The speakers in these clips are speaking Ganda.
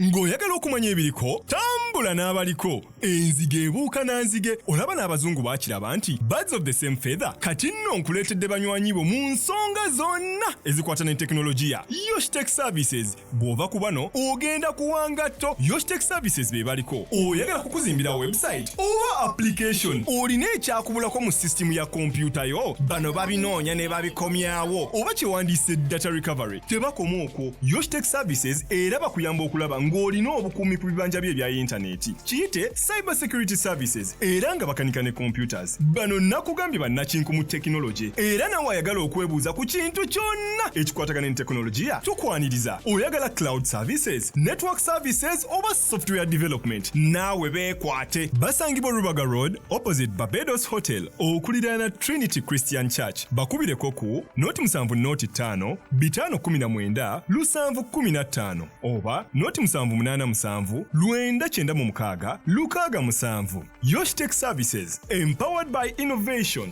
Ng'oyagala okumanya ebiriko tambula n'abaliko enzige ebuuka nanzige olaba n'abazungu baakiraba nti birds of the same feather kati nno nkuleetedde banywanyi bo mu nsonga zonna ezikwata ne tekinologiya Yoshtech Services bw'ova ku bano ogenda kuwanga tto Yoshtech Services be baliko oyagala kukuzimbira website oba application olina ekyakubulako mu system ya kompyuta yo bano babinoonya ne babikomyawo oba kyewandiise data recovery tebakoma okwo Yoshtech Services era bakuyamba okulaba ng'olina obukuumi ku bibanja bye ebya intaneti kiyite cyber security services era nga bakanika ne computers bano nakugambye bannakinku mu tekinologi era nawe ayagala okwebuuza ku kintu kyonna ekikwatagana ne tekinologiya tukwaniriza oyagala cloud services network services oba software development naawe beekwate basangibwa Rubaga Road opposite Barbados Hotel okuliraana Trinity Christian Church bakubireko ku noti 7 noti 5 519 715 oba noti 787 996 667 Yoshtech Services empowered by innovation.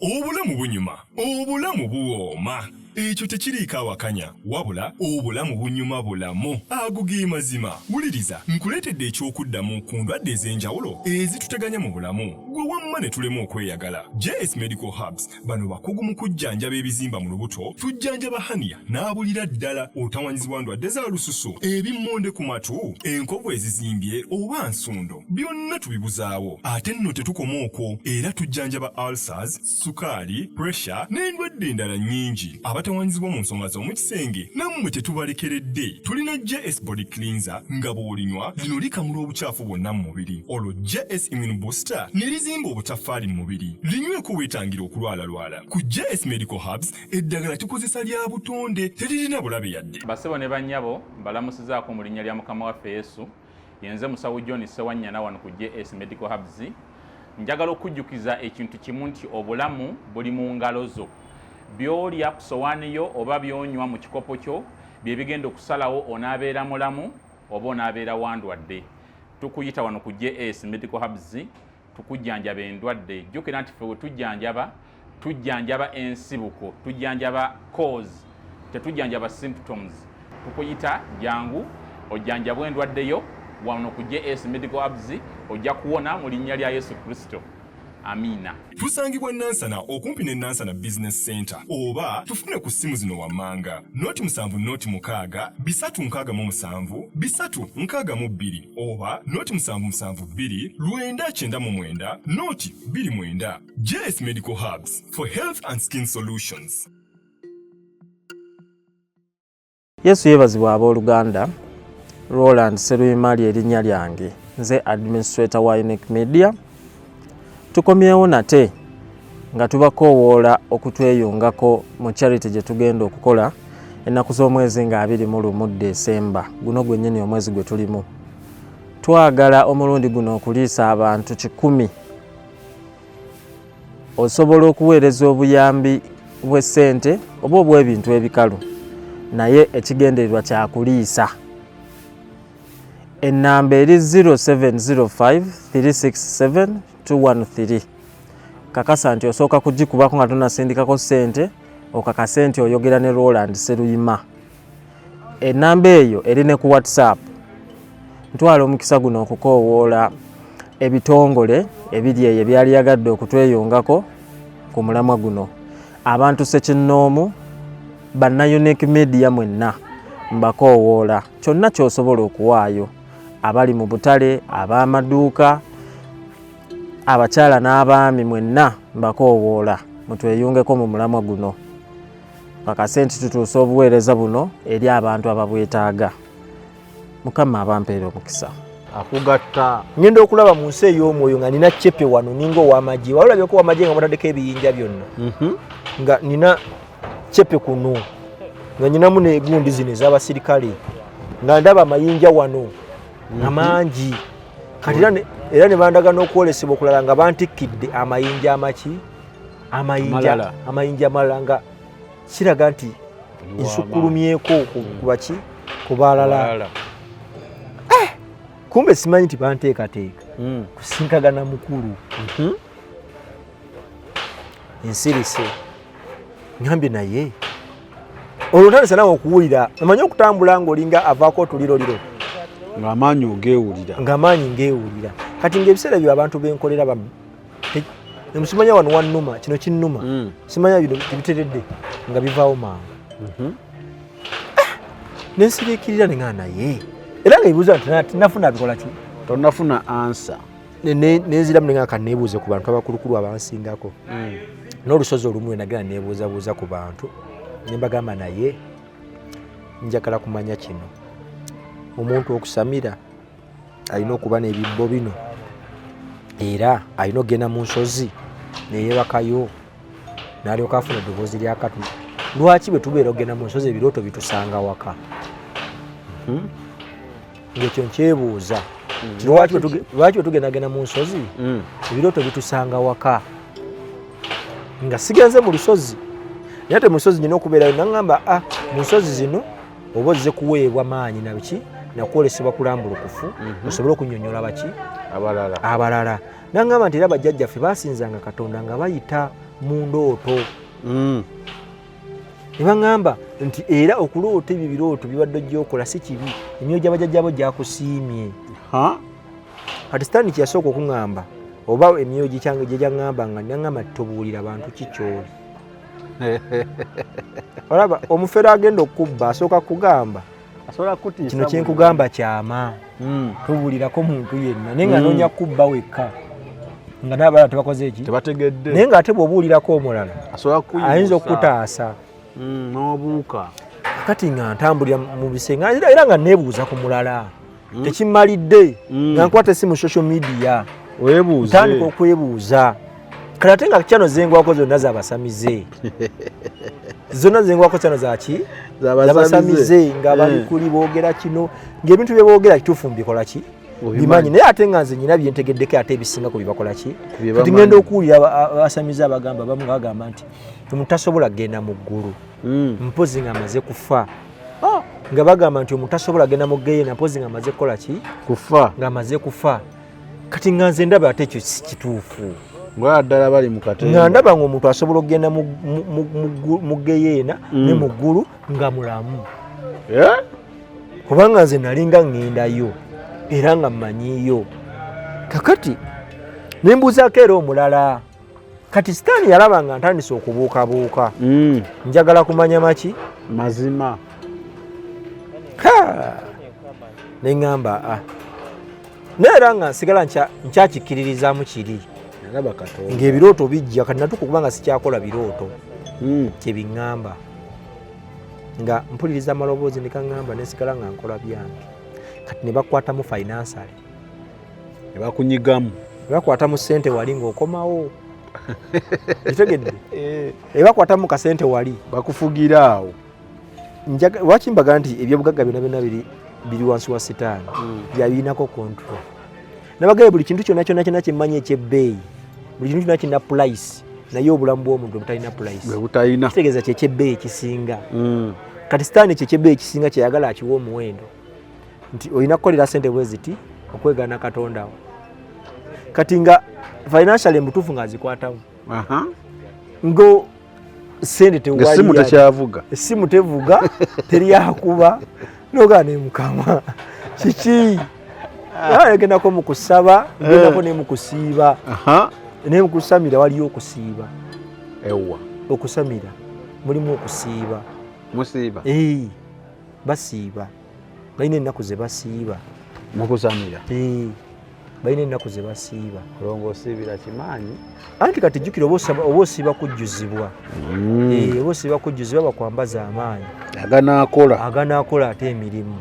Obulamu bunyuma, obulamu buwooma. Ekyo tekiriiko awakanya wabula obulamu bunyuma bulamu agugi mazima wuliriza nkuleetedde ekyokuddamu ku ndwadde ez'enjawulo ezituteganya mu bulamu gwe wamma ne tulema okweyagala. JS Medical Hubs bano bakugu mu kujjanjaba ebizimba mu lubuto tujjanjaba hania n'abulira ddala otawanyizibwa ndwadde za lususu ebimmonde ku matu enkovu ezizimbye oba nsundo byonna tubibuzaawo ate nno tetukoma okwo era tujjanjaba ulcers sukaali pressure n'endwadde endala nnyingi abatawanyizibwa mu nsonga z'omukisenge nammwe tetubalekeredde tulina JS body cleanser nga bw'olinywa lino likamula obucaafu bwonna mu mubiri olwo JS immune booster ne lizimba obutafaali mu mubiri linyweko weetangira okulwalalwala ku JS Medical Hubs eddagala tukozesa lya butonde teririna bulabe yadde. Basebo ne bannyabo mbalamusizaako mu linnya lya Mukama waffe Yesu yenze musawo John Sewanyana wano ku JS Medical Hubs njagala okujjukiza ekintu kimu nti obulamu buli mu ngalo zo byolya ku sowaani yo oba byonywa mu kikopo kyo bye bigenda okusalawo onaabeera mulamu oba onaabeera wandwadde. Tukuyita wano ku JS Medical Hubs tukujjanjaba endwadde jjukira nti ffe we tujjanjaba ensibuko tujjanjaba cause tetujjanjaba symptoms. Tukuyita jangu ojjanjabwa endwadde yo wano ku JS Medical Hubs ojja kuwona mu linnya lya Yesu Kristo. Amina. Tusangibwa Nansana okumpi ne Nansana Business Center oba tufune ku simu zino wammanga noti 7 noti 6 367 362 oba noti 772 999 noti 29. JS Medical Hubs for health and skin solutions. Yesu yebazibwa abooluganda Roland Seruyimali erinnya lyange nze administrator wa Unique Media. Tukomyewo nate nga tubakoowoola okutweyungako mu charity gye tugenda okukola ennaku z'omwezi nga 21 Desemba guno gwennyini omwezi gwe tulimu. Twagala omulundi guno okuliisa abantu 100 osobola okuweereza obuyambi bw'essente oba obw'ebintu ebikalu naye ekigendererwa kya kuliisa. Ennamba eri 0705 367 213. Kakasa nti osooka kugikubako nga tonasindikako ssente okakase nti oyogera ne Roland Seruyima. Ennamba eyo eri ne ku WhatsApp. Ntwala omukisa guno okukoowoola ebitongole ebiri eyo ebyali yagadde okutweyungako ku mulamwa guno. Abantu Ssekinnoomu banna Unique Media mwenna mbakoowoola kyonna ky'osobola okuwaayo abali mu butale ab'amaduuka abakyala n'abaami mwenna mbakoowoola mutweyungeko mu mulamwa guno pakase nti tutuusa obuweereza buno eri abantu ababwetaaga. Mukama abampeera omukisa. Akugatta ngenda okulaba mu nsi ey'omwoyo nga nina cepe wano ninga ow'amagye walabeko ow'amagye nga mutaddeko ebiyinja byonna nga nina cepe kuno nga nyinamu n'egundi zino ez'abasirikale nga ndaba amayinja wano amangi kati era ne bandaga n'okwolesebwa okulala nga bantikidde amayinja amaki amayinja amalala nga kiraga nti nsukkulumyeko kubaki ku balala kumbe simanyi nti banteekateeka kusinkagana mukulu ensirise ngambye naye olwo ntandisa nawe okuwulira amanyi okutambula ng'olinga avaako otuliroliro ng'amaanyi ngeewulira kati ng'ebiseera byo abantu benkolera nemusimanya wano wannuma kino kinnuma simanya bino tibiteredde nga bivaawo mangu nensiriikirira neŋaa naye era nga ebibuuza nti nafuna bikola ki tonafuna ansa nenziramu neŋaa kanneebuuze ku bantu abakulukulu abansingako n'olusozi olumu wenagenda neebuuzabuuza ku bantu nembagamba naye njagala kumanya kino omuntu okusamira alina okuba n'ebibbo bino era alina okgenda mu nsozi neyebakayo n'alyoka afuna eddoboozi lyakatu lwaki bwe tubeera okgenda mu nsozi ebirooto bitusanga waka ngekyo nkyebuuza lwaki bwe tugendagenda mu nsozi ebirooto bitusanga waka nga sigenze mu lusozi naye ate mu nsozi nyina okubeerayo naŋŋamba mu nsozi zino oba ozze kuweebwa maanyi nabiki nakwolesebwa kulambulukufu osobole okunnyonnyola baki abalala naŋŋamba nti era bajjajjaffe baasinzanga Katonda nga bayita mu ndooto ne baŋŋamba nti era okuloota ebyo birooto bibadde ojja okola si kibi emyoyo gy'abajjajjabo gyakusiimye kati sitaani kyeyasooka okuŋŋamba oba emyoyo gye gyaŋŋamba nga naŋŋamba tobuulira bantu kikyoli olaba omufere agenda okubba asooka kugamba kino kyenkugamba kyama tobuulirako muntu yenna naye nga noonya kubba wekka nga n'abalala tebakoze eki tebategedde naye ng'ate bw'obuulirako omulala ayinza okutaasa n'obuuka kati nga ntambulira mu bisenga era nga neebuuza ku mulala tekimmalidde nga nkwata essimu social media ntandika okwebuuza kale ate nga kyano zengwako zonna zabasamize zonna zengwako kyano zaki zabasamize nga bali kuli boogera kino ng'ebintu bye boogera kituufu mbikola ki bimanyi naye ate nga nze nyina byentegeddeko ate ebisinga ku bibakola ki kati ngenda okuwulira abasamize abagamba abamu nga bagamba nti omuntu tasobola kgenda mu ggulu mpozi nga amaze kufa nga bagamba nti omuntu tasobola kgenda mu geyeena mpozi nga amaze kukola ki kufa nga amaze kufa kati nga nze ndaba ate ekyo si kituufu ddala bali mu katemba nga ndaba ng'omuntu asobola okgenda mu geyeena ne mu ggulu nga mulamu kubanga nze nalinga ŋŋendayo era nga mmanyiyo kakati nembuuzaako era omulala kati sitaani yalaba nga ntandise okubuukabuuka njagala kumanya maki mazima neŋŋamba naye era nga nsigala nkyakikiririzaamu kiri ng'ebirooto bijja kati natuka kubanga sikyakola birooto kyebiŋŋamba nga mpuliriza amaloboozi nekaŋŋamba nesigala nga nkola byange kati ne bakwatamu finansale ne bakunyigamu ne bakwatamu ssente wali ng'okomawo kitegedde ne bakwatamu kasente wali bakufugira awo lwaki mbaga nti ebyobugagga byonna biri wansi wa sitaani byabirinako control nabagaye buli kintu kyonna kyemmanyi ekyebbeeyi buli kintu kyonna kirina pulaisi naye obulamu bw'omuntu butalina pulaisi butalina kitegeeza kyekyebbeeyi ekisinga kati sitaani kyekyebbeeyi ekisinga kyeyagala akiwa omuwendo nti olina kukolera ssente bwe ziti okwegaana Katondawo kati nga financial embutuufu ng'azikwatamu ngo ssente tewali tekyavuga essimu tevuga teryakuba nogaa ne mukama kiki agendako mu kusaba ngendako ne mu kusiiba ne mu kusamira waliyo okusiiba ewa okusamira mulimu okusiiba musiiba basiiba balina ennaku ze basiiba mukusamira balina ennaku ze basiiba olongo osiibira kimaanyi anti kati jjukira oba osiiba kujjuzibwa oba osiiba kujjuzibwa bakwambaza amaanyi aganaakola ate emirimu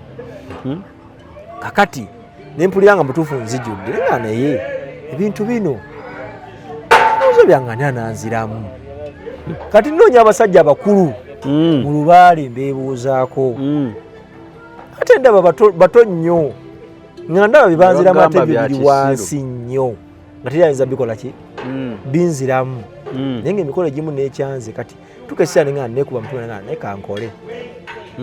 kakati nempulira nga mutuufu nzijjudde nga naye ebintu bino ozo byangani ananziramu kati nnoonya abasajja abakulu mu lubaale mbeebuuzaako ate ndaba bato nnyo nga ndaba bibanziramu ate ebyo biri wansi nnyo nga teryayinza bikola ki binziramu naye nga emikolo egimu nekyanze kati tukesera nenga nekuba mutuna nga naye kankole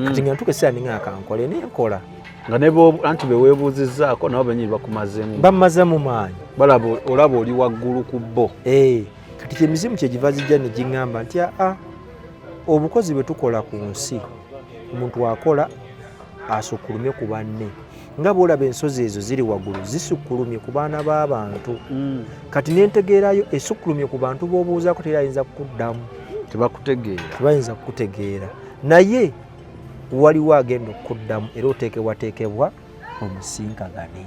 kati nga ntuke sira ninga akankole nenkola nga nebo anti bewebuuzizzaako nabo bennyini bakumazeemu bamaze mu maanyi olaba oli waggulu ku bo. Kati kyemizimu kyegiva zijja ne giŋŋamba nti obukozi bwe tukola ku nsi omuntu akola asukkulumye ku banne nga bwolaba ensozi ezo ziri waggulu zisukkulumye ku baana b'abantu. Kati nentegeerayo esukkulumye ku bantu b'obuuzaako terayinza kukuddamu, tebayinza kukutegeera, naye waliwo agenda okukuddamu era oteekebwateekebwa omusinkagane.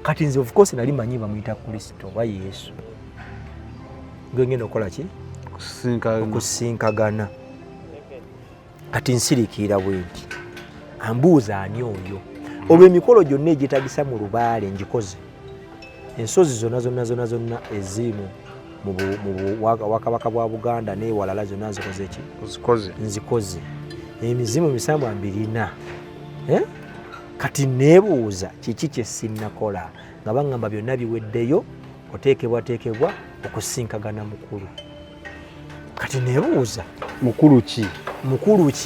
Kati nze of course nali manyi bamuyita Kristo oba Yesu, ngenda okukola ki? Okusinkagana. Kati nsiriikirira bwe nti ambuuza ani oyo, olwo emikolo gyonna egyetagisa mu lubaale ngikoze, ensozi zonna eziri mu Bwakabaka bwa Buganda n'ewalala zonna nzikoze ki? Nzikoze. Emizimu 724. Kati neebuuza kiki kye sinnakola, nga baŋŋamba byonna biweddeyo, oteekebwateekebwa okusinkagana mukulu. Kati neebuuza mukulu ki?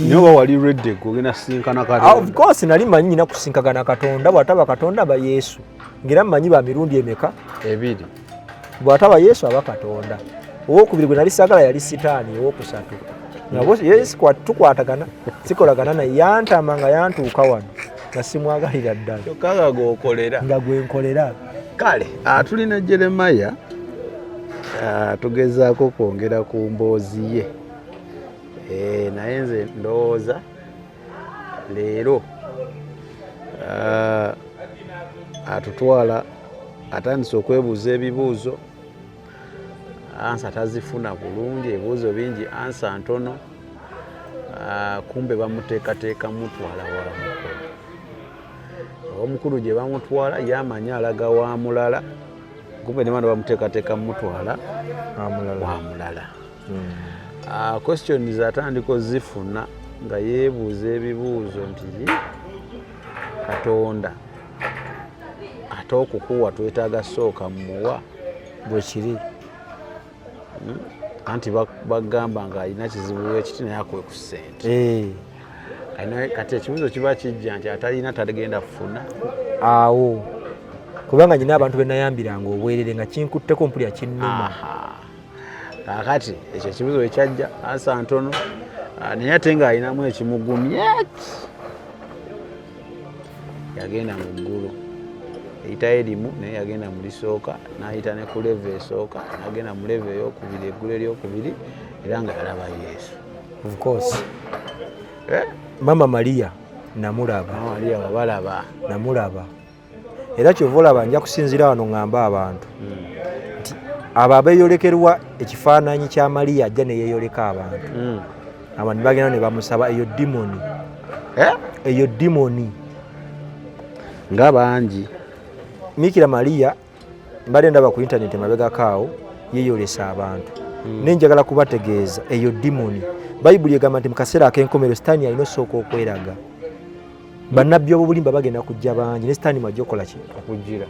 Naye oba wali redde ogenda kusinkana Katonda? Of course nali manyi nina kusinkagana Katonda, bw'ataba Katonda aba Yesu. Ngera mmanyi ba mirundi emeka? 2. Bw'ataba Yesu aba Katonda. Owokubiri gwe nali saagala yali Sitaani, owokusatu Yesu tukwatagana sikolagana naye yantama nga yantuuka wano nga simwagalira ddala kyokka gwokolera nga gwenkolera. Kale tulina Jeremiah tugezaako kwongera ku mboozi ye, naye nze ndowooza leero atutwala atandise okwebuuza ebibuuzo, ansa tazifuna bulungi, ebibuuzo bingi ansa ntono, kumbe bamuteekateeka mutwala wa mukulu. Omukulu gye bamutwala yamanya alaga wa mulala, kumbe ne bano bamuteekateeka mutwala wa mulala. Questions atandika zifuna nga yeebuuza ebibuuzo nti Katonda ate okukuwa twetaaga sooka mmuwa bwe kiri. Anti bagamba nga alina kizibu ekiti naye akuwe ku ssente. Kati ekibuuzo kiba kijja nti atalina tagenda kufuna awo, kubanga nyina abantu benayambiranga obwerere nga kinkutteko mpulya kinnuma. Kakati ekyo ekibuuzo ekyajja ansa ntono, naye ate ng'alinamu ekimugumye, yagenda mu ggulu eyita erimu naye yagenda mu lisooka n'ayita ne ku leve esooka n'agenda mu leve ey'okubiri eggulu eryokubiri era nga yalaba Yesu. Of course Mama Maria namulaba. Mama Maria wabalaba. Namulaba. Era kyova olaba nja kusinzira wano ngamba abantu nti abo abeeyolekerwa ekifaananyi kya Maria ajja ne yeeyoleka abantu. Abantu bagenda ne bamusaba eyo dimoni. Eyo dimoni nga bangi. Mikira Maria mbadde ndaba ku internet mabegakaawo yeeyolesa abantu. Nenjagala kubategeeza eyo dimoni. Bayibuli egamba nti mu kaseera ak'enkomero Sitaani alina osooka okweraga. Bannabbi ob'obulimba bagenda kujja bangi ne Sitaani mwajja okukola ki?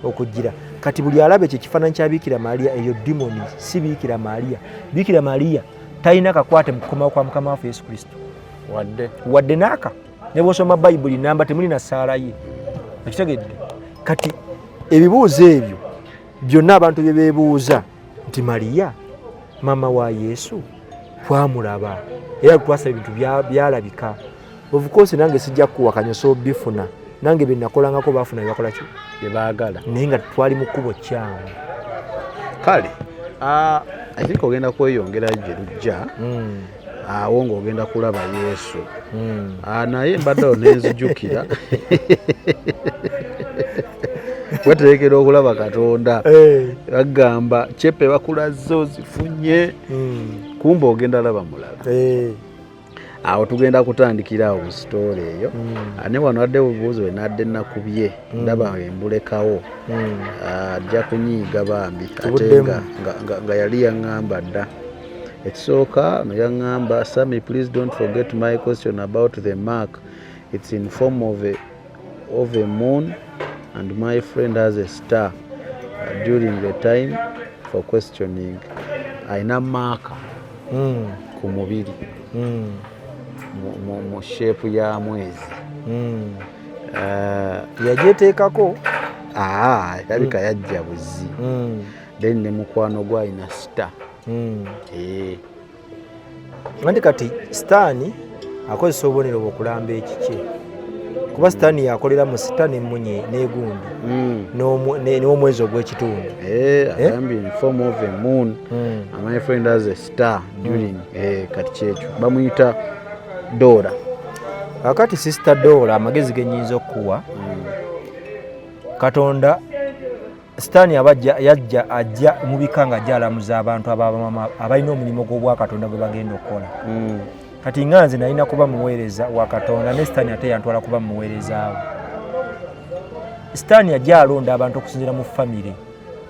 Okujjira. Kati buli alaba ekyo ekifaananyi kya Biikira Maria eyo dimoni, si Biikira Maria. Biikira Maria talina kakwate mu kukomawo kwa Mukama waffe Yesu Kristo. Wadde n'aka. Ne bw'osoma Bayibuli namba temuli na ssaala ye. Ekitegedde. Kati ebibuuzo ebyo byonna abantu bye beebuuza nti Maria mama wa Yesu twamulaba era twasaba ebintu byalabika. Of course nange sijja kuwakanya so bifuna nange bye nakolangako bafuna byakola ki bye baagala naye nga twali mu kkubo kyangu. Kale I think ogenda kweyongera gye lujja awo ng'ogenda kulaba Yesu naye mbadde onenzijukira weterekera okulaba Katonda bagamba cepe bakulaze ozifunye kumba ogenda laba mulala. Awo tugenda kutandikira awo mu sitoori eyo ne wano adde obubuuzo wenadde nakubye ndaba embulekawo ajja kunyiiga bambi ate nga yali yaŋŋamba dda. Ekisooka no yaŋŋamba Sammy, please don't forget my question about the mark. It's in form of a moon and my friend has a star during the time for questioning. Aina maaka ku mubiri mu sheepu ya mwezi. Yajeteekako erabika yajja buzi. Then ne mukwano gwa ayina star. Anti kati sitaani akozesa obubonero bwokulamba ekikye kuba sitaani yakolera mu sita n'emmunye n'egundi n'omwezi ogw'ekitundu. Agambye in form of a moon. My friend has a star during kati kyekyo bamuyita Dora. Akati sister Dora amagezi genyinza okuwa Katonda sitaani ajja mu bika nga ajalamuza abantu abalina omulimu gw'obwa Katonda gwe bagenda okukola. Kati nga nze nalina kuba muweereza wa Katonda ne sitaani ate yantwala kuba muweereza we. Sitaani ajja alonda abantu okusinziira mu famire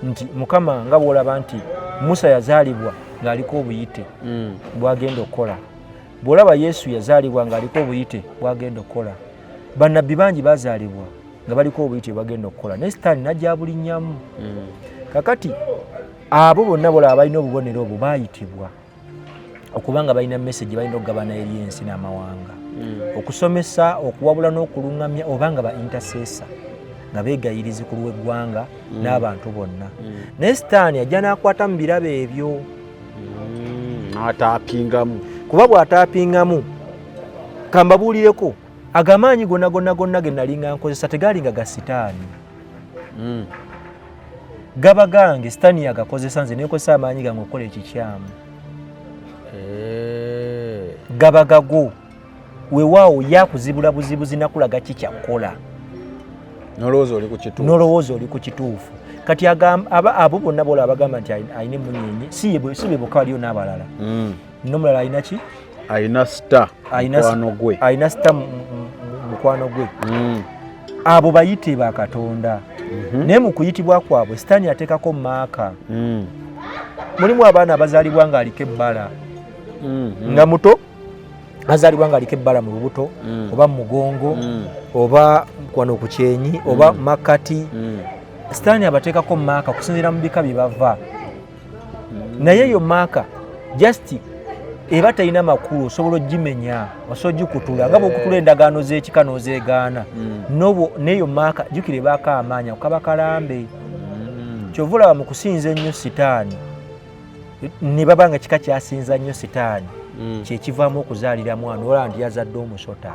nti Mukama nga bw'olaba nti Musa yazaalibwa ng'aliko obuyite bw'agenda okukola. Bw'olaba Yesu yazaalibwa ng'aliko obuyite bw'agenda okukola. Bannabbi bangi bazaalibwa nga baliko obuyite bw'agenda okukola. Ne sitaani najja abulinnyamu. Kakati abo bonna bolaba balina obubonero obwo baayitibwa okubanga balina message balina okugabana eri ensi n'amawanga. Okusomesa, okuwabula n'okulungamya obanga ba intercessor nga beegayirizi ku lw'eggwanga n'abantu bonna. Ne sitaani ajja n'akwata mu birabe ebyo n'ataapingamu. Kuba bw'ataapingamu kambabuulireko agamaanyi gonna ge nali nga nkozesa tegaalinga ga sitaani. Gaba gange sitaani yagakozesa nze neekozesa amaanyi gange okukola ekikyamu. Gaba gago weewaawo yakuzibula buzibuzi nakulaga kikyakukola nolowooza oli ku kituufu. Kati abo bonna bola abagamba nti ayina emunyenye si be bokka waliyo n'abalala. N'omulala ayina ki? Ayina star mukwano gwe. Ayina star mukwano gwe. Abo bayite ba Katonda. Naye mu kuyitibwa kwabwe sitaani ateekako maaka. Mulimu abaana abazaalibwa ng'aliko ebbala nga muto, azaalibwa ng'aliko ebbala mu lubuto oba mu mugongo oba kwano ku kyenyi oba makkati. Sitaani abateekako maaka kusinziira mu bika bye bava. Naye eyo maaka just eba talina makulu osobola ogimenya osobola ogikutula nga bw'okutula endagaano z'ekika n'ozeegaana. N'eyo maaka jjukira ebaako amaanyi akaba kalambe. Kyova olaba mu kusinza ennyo sitaani ne baba nga kika kyasinza nnyo sitaani kyekivaamu okuzaalira mwana olaba nti yazadde omusota.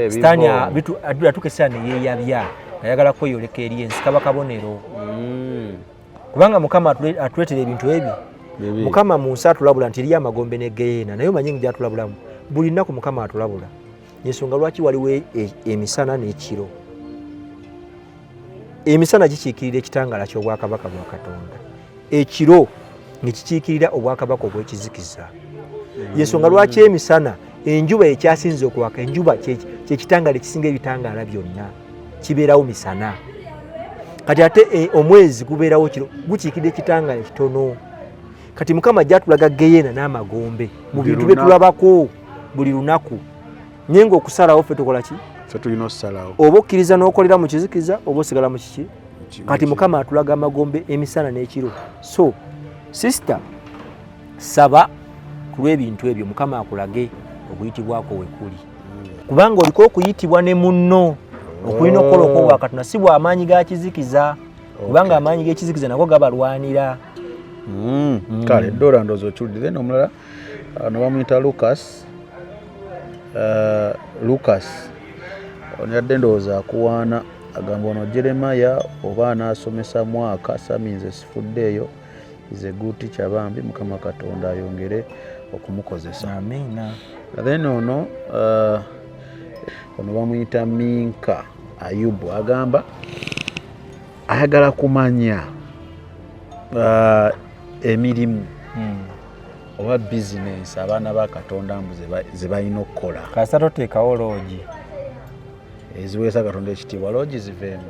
Sitaani atuuka essaawa ne yeeyabya ayagala kweyoleka eri ensi kaba kabonero. Kubanga Mukama atuleetera ebintu ebyo. Mukama mu nsi atulabula nti eriyo amagombe ne geyeena naye omanyi gy'atulabulamu buli nnaku Mukama atulabula. Ensonga lwaki waliwo emisana n'ekiro. Emisana gikiikirira ekitangaala ky'obwakabaka bwa Katonda, ekiro ne kikiikirira obwakabaka obw'ekizikiza. Yensonga lwaki emisana enjuba ekyasinze okuwaka, enjuba kyekitangaala ekisinga ebitangaala byonna kibeerawo misana. Kati ate omwezi gubeerawo kiro gukiikirira ekitangaala kitono. Kati Mukama gy'atulaga geyeena n'amagombe mu bintu bye tulabako buli lunaku. Naye ng'okusalawo ffe tukola ki? Ffe tulina okusalawo. Oba okkiriza n'okolera mu kizikiza oba osigala mu kiki? Kati Mukama atulaga amagombe emisana n'ekiro. So sister saba ku lw'ebintu ebyo Mukama akulage okuyitibwako we kuli. Kubanga oliko okuyitibwa ne munno okulina okukola okw'obwa Katonda si bw'amaanyi ga kizikiza. Kubanga amaanyi g'ekizikiza nago gabalwanira. Kale Dora ndozo okiwulidde n'omulala ono bamuyita Lucas. Ono yadde ndowooza akuwaana agamba ono Jeremiah oba anaasomesa mwaka saminze sifuddeeyo is a good teacher bambi Mukama Katonda ayongere okumukozesa. Amina. Then ono bamuyita Minka Ayubu agamba ayagala kumanya emirimu oba bizinensi abaana ba Katonda mbu ze balina okukola. Kasita toteekawo loogi eziweesa Katonda ekitiibwa, loogi ziveemu.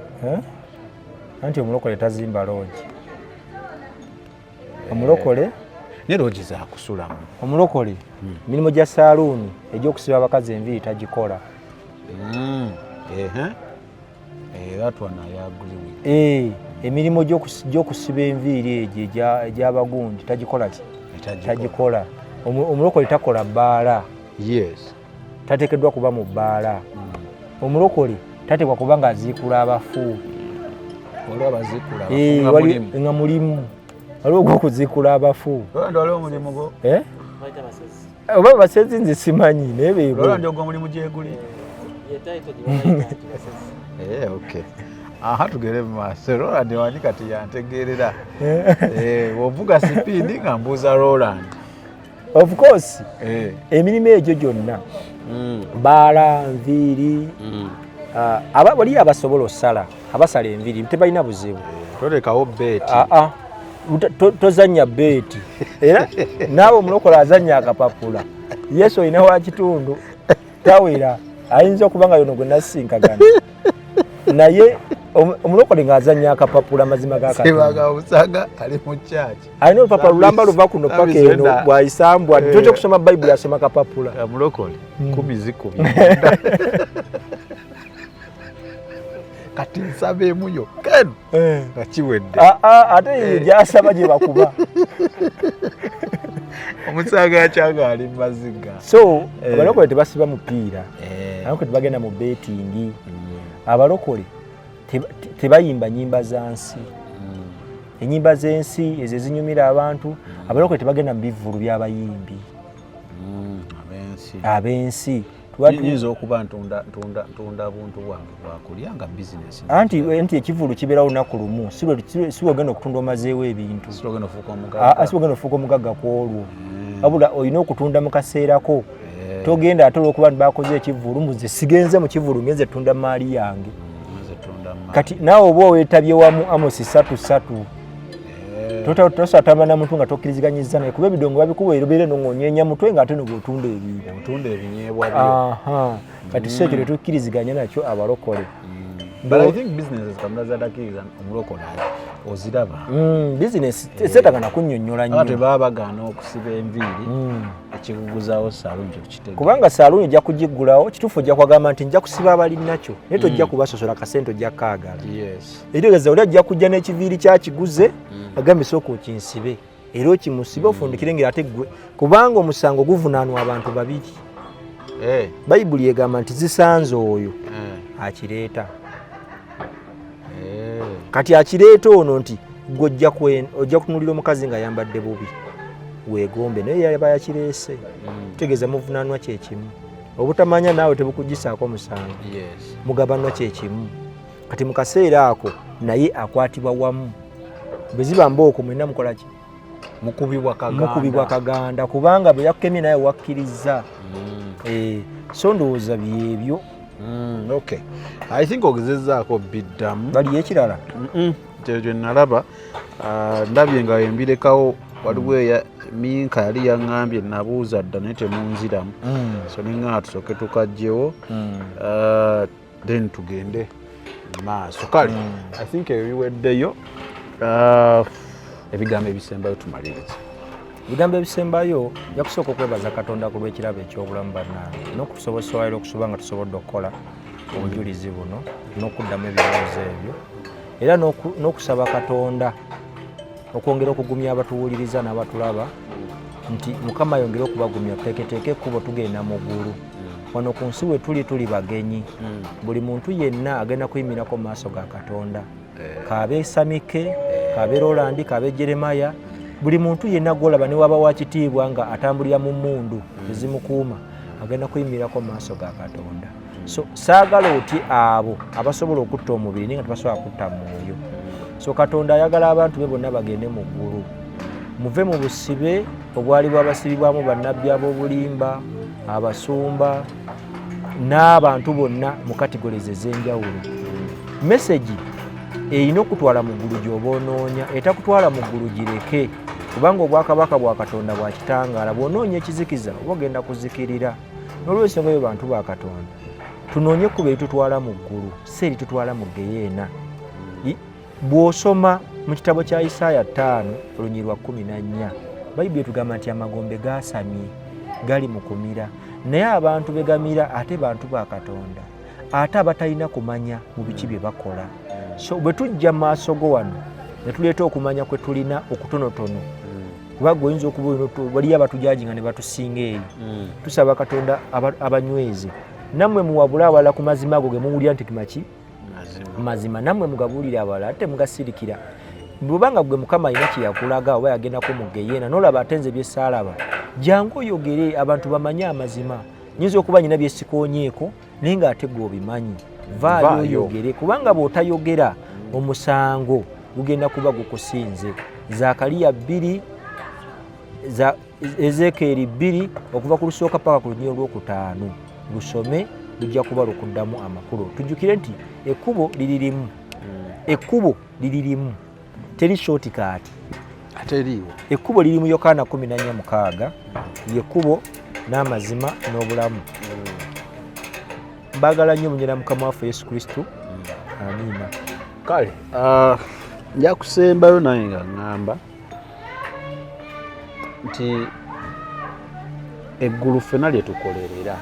Anti omulokole tazimba loogi. Omulokole ne loogi zakusulamu. Omulokole emirimu gya saaluuni egy'okusiba abakazi enviiri tagikola. That one I agree with. Emirimu gy'okusiba enviiri egyo egy'abagundi tagikola ki? Tagikola. Omulokole takola bbaala Yes. tateekeddwa kuba mu bbaala. Omulokole tateekwa kuba ng'aziikula abafu. Waliwo abaziikula nga mulimu. Waliwo ogw'okuziikula abafu. Waliwo omulimu gwo? Oba basezi nze simanyi naye beebo. Lwala ndyogwa omulimu gyeguli? Okay. Aha tugere mu maaso. Roland wani kati yantegeerera. Ovuga sipiidi nga mbuuza Roland. Of course. Emirimu egyo gyonna. Baala, nviiri. Waliyo abasobola osala. Abasala enviiri tebalina buzibu. Tolekawo beeti. Tozannya beeti. Era naawe omulokole azannya akapapula. Yesu olina wa kitundu. Tawera. Ayinza okuba nga yono gwe nasinkagana. Naye omulokole ng'azannya akapapula mazima Sebaga Busaga ali mu kyaki. Alina olupapula lulamba luva kuno paka eno bw'ayisambwa. Toja kusoma Bayibuli asoma kapapula. Omulokole 10 kati nsabeemu yokka eno nga kiwedde. Ate ye gy'asaba gye bakuba. Omusaga akyanga ali mu maziga. So abalokole tebasiba mupiira. Abalokole tebagenda mu betingi. Abalokole tebayimba nyimba za nsi. Enyimba z'ensi ezo ezinyumira abantu. Abalokole tebagenda mu bivvulu by'abayimbi. Ab'ensi. Yinza okuba ntunda buntu bwange bwakulya nga bizinesi. Anti ekivvulu kibeera lunaku lumu. Si wagenda okutunda omazeewo ebintu. Si wagenda ofuuka omugagga ku olwo. Wabula olina okutunda mu kaseerako. Togenda ate olw'okuba bakoze ekivvulu muze sigenze mu kivvulu ngenze tunda maali yange. Kati naawe oba weetabye wamu Amosi 3:3. Tosatamba na muntu nga tokkiriziganyizza naye kuba ebidongo babikuwa erobeere n'ong'onyeenya mutwe ng'ate n'obwotunda ebintu. Otunda ebinyeebwa byo. Kati si ekyo tetukkiriziganya nakyo abalokole. But I think businesses kamula zadakkiriza omulokole oziraba. Business seetaaga na kunnyonnyola nnyo. Ate baba bagaana okusiba enviiri ekikuguzaawo saaluuni kyekitego. Kubanga saaluuni ojja kugiggulawo kituufu ojja kwagamba nti nja kusiba abalinakyo naye tojja kubasosola kasente ojja kaagala. Ekitegeeza oli ajja kujja n'ekiviiri kyakiguze agambe sooka okinsibe era okimusibe ofundikire ngera ate ggwe kubanga omusango guvunaanwa abantu babiri. Bayibuli egamba nti zisanze oyo akireeta. Kati akireeta ono nti gwe ojja kutunulira omukazi nga yambadde bubi weegombe naye yaba yakireese. Kitegeeza muvunaanwa kyekimu. Obutamanya naawe tebukugisaako musango. Mugabanwa kyekimu. Kati mu kaseera ako naye akwatibwa wamu. Bwe ziba mbooko mwenna mukola ki? Mukubibwa kaganda kubanga bwe yakukemye naye wakkiriza. So ndowooza byebyo. Okay. I think ogezezzaako biddamu. Baliyo ekirala? Kye nalaba ndabye nga embirekawo waliwo Minka yali yaŋŋambye nabuuza dda naye temunziramu. So neŋŋaa tusooke tukagyewo then tugende maaso. Kale I think ebyo biweddeyo. Ebigambo ebisembayo tumaliriza. Ebigambo ebisembayo yakusooka okwebaza Katonda ku lw'ekirabo eky'obulamu bannange n'okutusobozesa okusuba nga tusobodde okukola obujulizi buno n'okuddamu ebibuuzo ebyo era n'okusaba Katonda okwongera okugumya abatuwuliriza n'abatulaba nti Mukama yongere okubagumya tuteeketeeke ekkubo tugenda mu ggulu. Wano ku nsi we tuli bagenyi. Buli muntu yenna agenda kuyimirako mu maaso ga Katonda. Kaabe Samike, kaabe Roland, kaabe Jeremaya, buli muntu yenna gw'olaba ne waba wa kitiibwa nga atambulira mu mmundu ezimukuuma agenda kuyimirako mu maaso ga Katonda. So saagala oti abo abasobola okutta omubiri naye nga tebasobola kutta mwoyo. So Katonda ayagala abantu be bonna bagende mu ggulu. Muve mu busibe obwali bwabasibibwamu bannabbi ab'obulimba, abasumba n'abantu bonna mu kategorizi ez'enjawulo. Message erina okutwala mu ggulu gy'oba onoonya, etakutwala mu ggulu gireke kubanga obwakabaka bwa Katonda bwa kitangaala. Bw'onoonya ekizikiza oba ogenda kuzikirira. N'olw'ensonga eyo bantu ba Katonda tunoonye ekkubo eritutwala mu ggulu si eritutwala mu geyeena. Bw'osoma mu kitabo kya Isaaya 5:14 Bayibuli etugamba nti amagombe gaasamye gali mu kumira naye abantu begamira ate bantu ba Katonda ate abatalina kumanya mu biki bye bakola. So bwe tujja maaso go wano ne tuleeta okumanya kwe tulina okutonotono kuba goyinza okuba bali abatujajinga ne batusinga eyo tusaba Katonda abanyweze namwe muwabula awala ku mazima ago ge muwulira nti kimaki mazima namwe mugabulira awala ate mugasirikira bwobanga gwe Mukama alina kye yakulaga oba yagendako mu Geyeena n'olaba atenze byesaalaba jangu oyogere abantu bamanye amazima nyinza okuba nyina byesikoonyeeko naye ng'ate gwe obimanyi vaayo oyogere kubanga bw'otayogera omusango gugenda kuba gukusinze Zakariya 2 Ezekieri 2 okuva ku lusooka paka ku lunyiro lw'okutaano lusome lujja kuba lukuddamu amakulu tujjukire nti ekkubo liri limu teri shortcut ateriiwo ekkubo liri mu Yokaana 14:6 lyekkubo n'amazima n'obulamu mbagala nnyo munyera Mukama waffe Yesu Kristo amiina kale nja kusembayo naye nga ŋŋamba nti eggulu ffenna lye tukolerera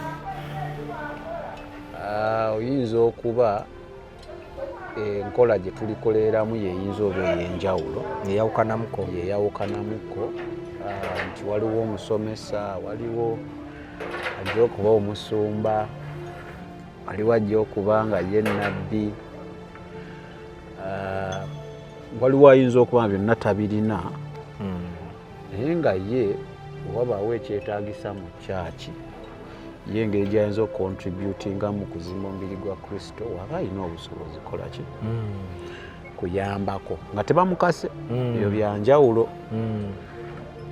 oyinza okuba enkola gye tulikolereramu yeyinza oba ey'enjawulo yeyawukanamuko nti waliwo omusomesa waliwo ajja okuba omusumba waliwo ajja okuba nga ye nnabbi waliwo ayinza okuba byonna tabirina naye nga ye wabaawo ekyetaagisa mu kyaki ye engeri gy'ayinza okukontributinga mu kuzimba omubiri gwa Kristo waba alina obusobozi kola ki kuyambako nga tebamukase ebyo byanjawulo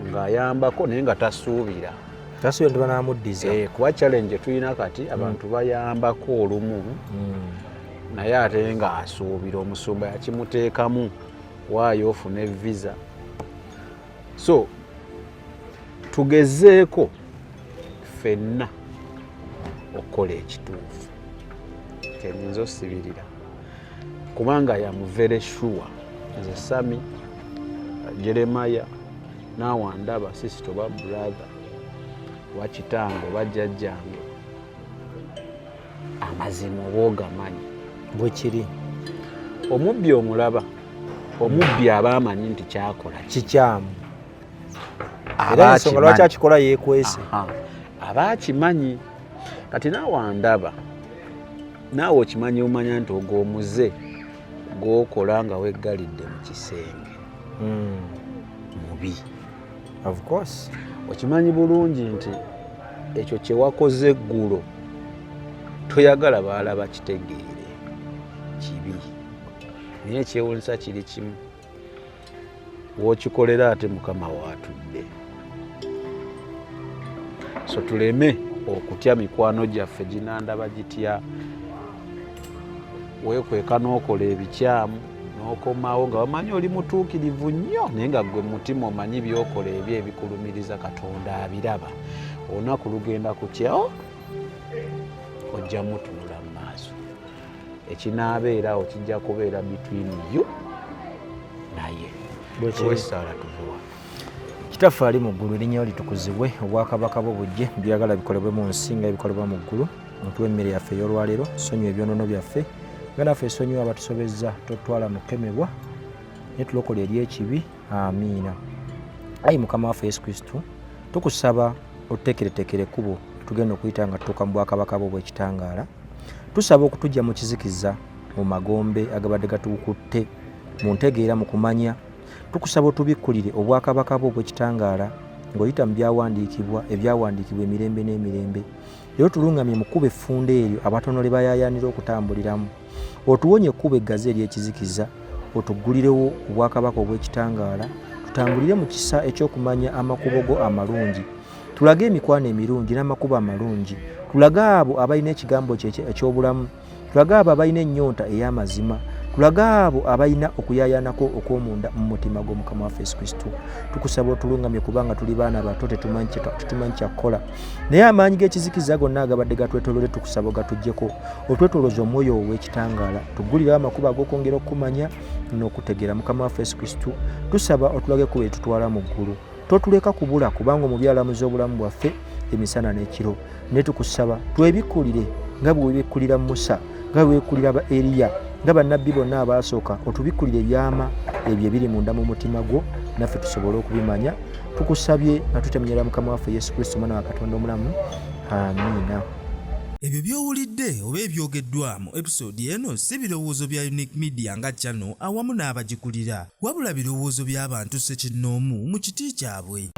ng'ayambako naye nga tasuubira tebanamuddiza kuba challenge tulina kati abantu bayambako olumu naye ate nga asuubira omusumba yakimuteekamu waayo ofune visa so tugezeeko ffenna okukola ekituufu kyenyinza osibirira kubanga yamuvere sure nze Sami Jeremaya n'awandaba sister oba brother wa kitange oba jjajjange amazima oba ogamanyi bwe kiri omubbi omulaba omubbi aba amanyi nti kyakola kikyamu era ensonga lwaki akikola yeekwese aba akimanyi kati naawandaba naawe okimanyi omanya nti ogw'omuze gw'okola nga weggalidde mu kisenge mubi of course okimanyi bulungi nti ekyo kye wakoze eggulo toyagala baalaba kitegeere kibi naye ekyewuunyisa kiri kimu w'okikolera ate Mukama waatudde so tuleme okutya mikwano gyaffe ginandaba gitya weekweka n'okola ebikyamu n'okomawo nga bamanyi oli mutuukirivu nnyo naye nga gwe mutima omanyi byokola ebyo ebikulumiriza Katonda abiraba olunaku lugenda kutyawo ojja mutunula mu maaso ekinaabeerawo kijja kubeera between you naye wesaala tuvuwa Kitaffe ali mu ggulu erinnya litukuzibwe obwakabaka bwo bujje byagala bikolebwe mu nsi nga bikolebwa mu ggulu mutuwe emmere yaffe ey'olwaleero sonyiwa ebyonoono byaffe nga naffe esonyiwa abatusobezza totwala mu kukemebwa naye tulokole eri ekibi amiina ayi Mukama waffe Yesu Kristo tukusaba otuteekereteekere ekkubo tugenda okuyita nga tutuuka mu bwakabaka bwo obw'ekitangaala tusaba okutujja mu kizikiza mu magombe agabadde gatukutte mu ntegeera mu kumanya tukusaba otubikkulire obwakabaka bwo obw'ekitangaala ng'oyita mu ebyawandiikibwa emirembe n'emirembe era otulungamye mu kkubo effundo eryo abatono lye bayaayaanira okutambuliramu otuwonye ekkubo eggazi ery'ekizikiza otuggulirewo obwakabaka obw'ekitangaala tutambulire mu kisa eky'okumanya amakubo go amalungi tulage emikwano emirungi n'amakubo amalungi tulage abo abalina ekigambo eky'obulamu tulage abo abalina ennyonta ey'amazima tulage abo abalina okuyaayaanako okw'omunda mu mutima gw'Omukama waffe Yesu Kristo tukusaba otulungamye kubanga tuli baana bato tetumanyi kyakukola naye amaanyi g'ekizikiza gonna agabadde gatwetoolodde tukusaba ogatuggyeko otwetooloza omwoyo ow'ekitangaala tuggulire amakubo ag'okwongera okumanya n'okutegeera Mukama waffe Yesu Kristo tusaba otulage kuba etutwala mu ggulu totuleka kubula kubanga omubyalamuzi obulamu bwaffe emisana n'ekiro ne tukusaba twebikkulire nga bwe webikkulira Musa nga bwe webikkulira ba Eriya nga bannabbi bonna abaasooka otubikkulire ebyama ebyo ebiri munda mu mutima gwo naffe tusobole okubimanya tukusabye nga tutemyera mukama waffe Yesu Kristo mwana wa Katonda omulamu. Amiina. Ebyo by'owulidde oba ebyogeddwa mu episode eno si birowoozo bya Unique Media nga channel awamu n'abagikulira, wabula birowoozo by'abantu ssekinnoomu mu kiti kyabwe.